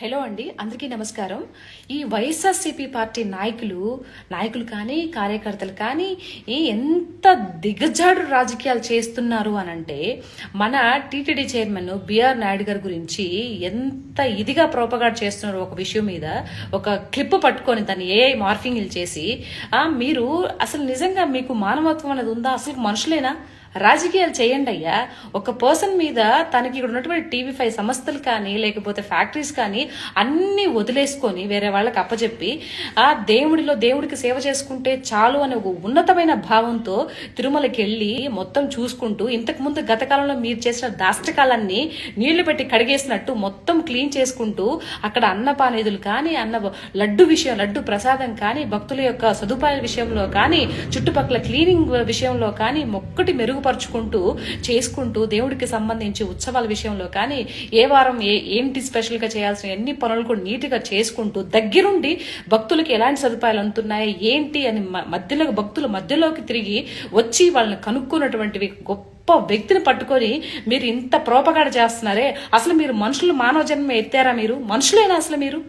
Hello అండి, అందరికీ నమస్కారం. ఈ వైఎస్ఆర్సీపీ పార్టీ నాయకులు కానీ కార్యకర్తలు కానీ ఎంత దిగజాడు రాజకీయాలు చేస్తున్నారు అనంటే, మన టీటీడీ చైర్మన్ బిఆర్ నాయుడు గారి గురించి ఎంత ఇదిగా ప్రోపగాడ్ చేస్తున్నారు ఒక విషయం మీద ఒక క్లిప్ పట్టుకొని దాన్ని ఏఐ మార్ఫింగ్లు చేసి, మీరు అసలు నిజంగా మీకు మానవత్వం అనేది ఉందా? అసలు మనుషులేనా? రాజకీయాలు చేయండి అయ్యా. ఒక పర్సన్ మీద తనకి ఇక్కడ ఉన్నటువంటి టీవీ5 సంస్థలు కానీ లేకపోతే ఫ్యాక్టరీస్ కానీ అన్ని వదిలేసుకొని వేరే వాళ్ళకి అప్పచెప్పి దేవుడికి సేవ చేసుకుంటే చాలు అనే ఒక ఉన్నతమైన భావంతో తిరుమలకి వెళ్ళి మొత్తం చూసుకుంటూ ఇంతకుముందు గత కాలంలో మీరు చేసిన దాష్టకాలన్నీ నీళ్లు పెట్టి కడిగేసినట్టు మొత్తం క్లీన్ చేసుకుంటూ అక్కడ అన్నపానేదులు కానీ లడ్డు ప్రసాదం కానీ భక్తుల యొక్క సదుపాయాల విషయంలో కానీ చుట్టుపక్కల క్లీనింగ్ విషయంలో కానీ మొక్కటి మెరుగుపరుచుకుంటూ చేసుకుంటూ దేవుడికి సంబంధించి ఉత్సవాల విషయంలో కానీ ఏ వారం ఏంటి స్పెషల్ గా చేయాల్సిన ఎన్ని పనులు కూడా నీట్గా చేసుకుంటూ దగ్గరుండి భక్తులకి ఎలాంటి సదుపాయాలు అందుతున్నాయి ఏంటి అని భక్తుల మధ్యలోకి తిరిగి వచ్చి వాళ్ళని కనుక్కున్నటువంటివి గొప్ప వ్యక్తిని పట్టుకొని మీరు ఇంత ప్రోపగాడ చేస్తున్నారే. అసలు మీరు మనుషులు మానవ జన్మ ఎత్తారా? మీరు మనుషులేనా? అసలు మీరు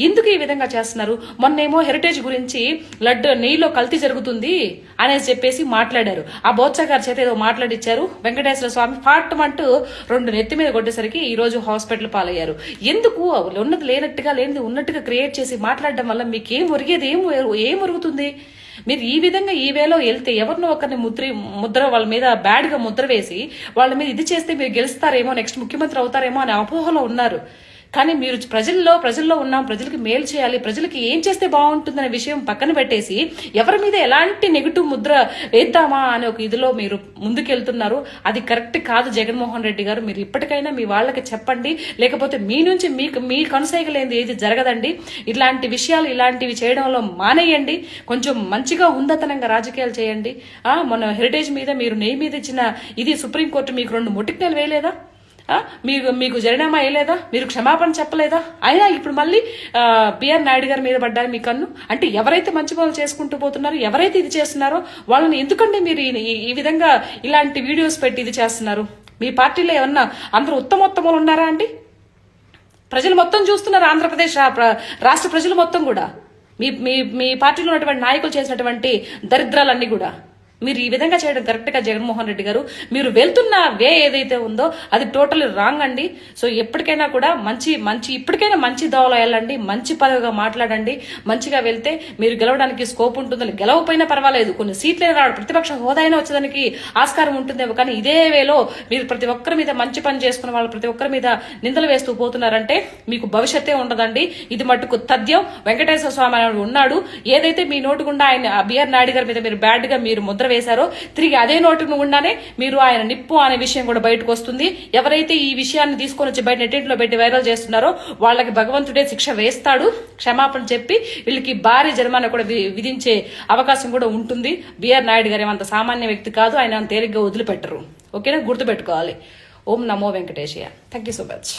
ఎందుకు ఈ విధంగా చేస్తున్నారు? మొన్నేమో హెరిటేజ్ గురించి నెయ్యిలో కల్తీ జరుగుతుంది అనేసి చెప్పేసి మాట్లాడారు. ఆ బోత్స గారి చేత ఏదో మాట్లాడిచ్చారు. వెంకటేశ్వర స్వామి ఫాట్మంటూ 2 నెత్తి మీద కొట్టేసరికి ఈ రోజు హాస్పిటల్ పాలయ్యారు. ఎందుకు? ఉన్నది లేనట్టుగా లేనిది ఉన్నట్టుగా క్రియేట్ చేసి మాట్లాడడం వల్ల మీకేం ఒరిగేది? ఏం ఒరుగుతుంది? మీరు ఈ విధంగా ఈ వేలో వెళ్తే ఎవరినో ఒకరిని ముద్ర వాళ్ళ మీద బ్యాడ్ గా ముద్ర వేసి వాళ్ళ మీద ఇది చేస్తే మీరు గెలుస్తారేమో, నెక్స్ట్ ముఖ్యమంత్రి అవుతారేమో అనే అపోహలో ఉన్నారు. కానీ మీరు ప్రజల్లో ఉన్నాం, ప్రజలకు మేలు చేయాలి, ప్రజలకి ఏం చేస్తే బాగుంటుందనే విషయం పక్కన పెట్టేసి ఎవరి మీద ఎలాంటి నెగిటివ్ ముద్ర వేద్దామా అనే ఒక ఇదిలో మీరు ముందుకెళ్తున్నారు. అది కరెక్ట్ కాదు. జగన్మోహన్ రెడ్డి గారు, మీరు ఇప్పటికైనా మీ వాళ్ళకి చెప్పండి. లేకపోతే మీ నుంచి మీ కనుసైగలేంది ఏది జరగదండి. ఇలాంటివి చేయడంలో మానేయండి. కొంచెం మంచిగా ఉందతనంగా రాజకీయాలు చేయండి. మొన్న హెరిటేజ్ మీద మీరు నెయ్యి మీద ఇచ్చిన ఇది సుప్రీంకోర్టు మీకు 2 మొటిక్నలు వేయలేదా? మీకు జరినామా వేయలేదా? మీరు క్షమాపణ చెప్పలేదా? అయినా ఇప్పుడు మళ్ళీ బిఆర్ నాయుడు గారి మీద పడ్డారు మీ కన్ను. అంటే ఎవరైతే మంచి పనులు చేసుకుంటూ పోతున్నారో, ఎవరైతే ఇది చేస్తున్నారో వాళ్ళని ఎందుకంటే మీరు ఈ విధంగా ఇలాంటి వీడియోస్ పెట్టి ఇది చేస్తున్నారు? మీ పార్టీలో ఏమన్నా అందరూ ఉత్తమోత్తములు ఉన్నారా అండి? ప్రజలు మొత్తం చూస్తున్నారు. ఆంధ్రప్రదేశ్ రాష్ట్ర ప్రజలు మొత్తం కూడా మీ పార్టీలో ఉన్నటువంటి నాయకులు చేసినటువంటి దరిద్రాలన్నీ కూడా మీరు ఈ విధంగా చేయడం కరెక్ట్ గా జగన్మోహన్ రెడ్డి గారు. మీరు వెళ్తున్న వే ఏదైతే ఉందో అది టోటల్ రాంగ్ అండి. సో ఎప్పటికైనా కూడా ఇప్పటికైనా మంచి దోవలో వెళ్ళండి, మంచి పదవిగా మాట్లాడండి. మంచిగా వెళ్తే మీరు గెలవడానికి స్కోప్ ఉంటుందని, గెలవపోయినా పర్వాలేదు, కొన్ని సీట్లే రావడం, ప్రతిపక్ష హోదా అయినా వచ్చేదానికి ఆస్కారం ఉంటుందేమో. కానీ ఇదే వేలో మీరు ప్రతి ఒక్కరి మీద మంచి పని చేసుకున్న వాళ్ళు ప్రతి ఒక్కరి మీద నిందలు వేస్తూ పోతున్నారంటే మీకు భవిష్యత్తే ఉండదండి. ఇది మట్టుకు తథ్యం. వెంకటేశ్వర స్వామి అని ఉన్నాడు. ఏదైతే మీ నోటు గుండా ఆయన బిఆర్ నాయుడు గారి మీద మీరు బ్యాడ్ గా మీరు ముద్ర వేశారో తిరిగి అదే నోటు గుండానే మీరు ఆయన నిప్పు అనే విషయం కూడా బయటకు వస్తుంది. ఎవరైతే ఈ విషయాన్ని తీసుకొని వచ్చి బయట నెట్టింట్లో పెట్టి వైరల్ చేస్తున్నారో వాళ్ళకి భగవంతుడే శిక్ష వేస్తాడు. క్షమాపణ చెప్పి వీళ్ళకి భారీ జరిమానా కూడా విధించే అవకాశం కూడా ఉంటుంది. బిఆర్ నాయుడు గారు ఏమంత సామాన్య వ్యక్తి కాదు. ఆయన తేలిగ్గా వదిలిపెట్టరు. ఓకేనా? గుర్తుపెట్టుకోవాలి. ఓం నమో Venkateshayya. Thank you so much.